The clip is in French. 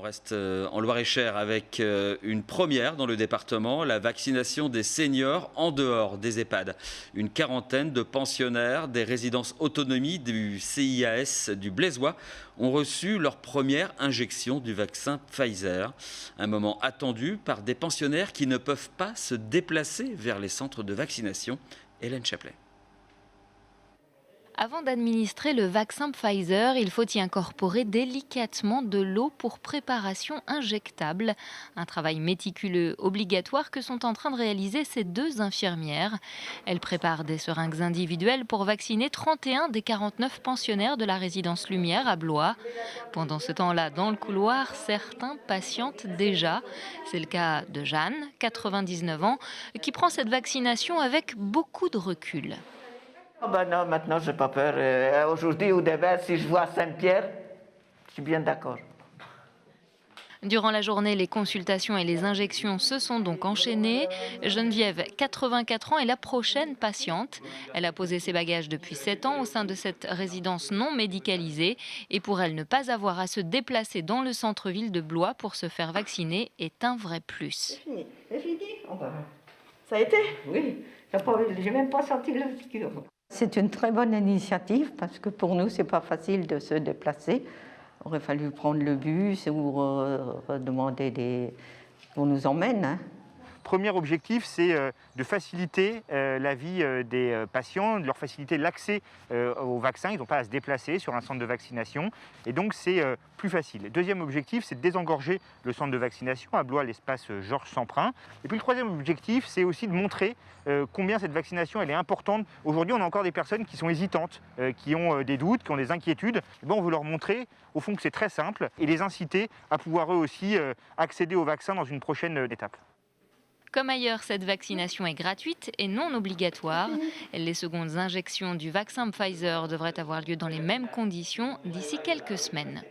On reste en Loir-et-Cher avec une première dans le département, la vaccination des seniors en dehors des EHPAD. Une quarantaine de pensionnaires des résidences autonomie du CIAS du Blaisois ont reçu leur première injection du vaccin Pfizer. Un moment attendu par des pensionnaires qui ne peuvent pas se déplacer vers les centres de vaccination. Hélène Chaplet. Avant d'administrer le vaccin Pfizer, il faut y incorporer délicatement de l'eau pour préparation injectable. Un travail méticuleux obligatoire que sont en train de réaliser ces deux infirmières. Elles préparent des seringues individuelles pour vacciner 31 des 49 pensionnaires de la résidence Lumière à Blois. Pendant ce temps-là, dans le couloir, certains patientent déjà. C'est le cas de Jeanne, 99 ans, qui prend cette vaccination avec beaucoup de recul. Oh ben non, maintenant j'ai pas peur. Aujourd'hui ou demain, si je vois Saint-Pierre, je suis bien d'accord. Durant la journée, les consultations et les injections se sont donc enchaînées. Geneviève, 84 ans, est la prochaine patiente. Elle a posé ses bagages depuis 7 ans au sein de cette résidence non médicalisée. Et pour elle, ne pas avoir à se déplacer dans le centre-ville de Blois pour se faire vacciner est un vrai plus. C'est fini. Oh ben, ça a été? Oui. J'ai même pas senti le piqûre. C'est une très bonne initiative parce que pour nous, c'est pas facile de se déplacer. Il aurait fallu prendre le bus ou demander qu'on nous emmène. Hein. Premier objectif, c'est de faciliter la vie des patients, de leur faciliter l'accès au vaccin. Ils n'ont pas à se déplacer sur un centre de vaccination et donc c'est plus facile. Deuxième objectif, c'est de désengorger le centre de vaccination à Blois, l'espace Georges Semprin. Et puis le troisième objectif, c'est aussi de montrer combien cette vaccination elle est importante. Aujourd'hui, on a encore des personnes qui sont hésitantes, qui ont des doutes, qui ont des inquiétudes. Et bon, on veut leur montrer au fond que c'est très simple et les inciter à pouvoir eux aussi accéder au vaccin dans une prochaine étape. Comme ailleurs, cette vaccination est gratuite et non obligatoire. Les secondes injections du vaccin Pfizer devraient avoir lieu dans les mêmes conditions d'ici quelques semaines.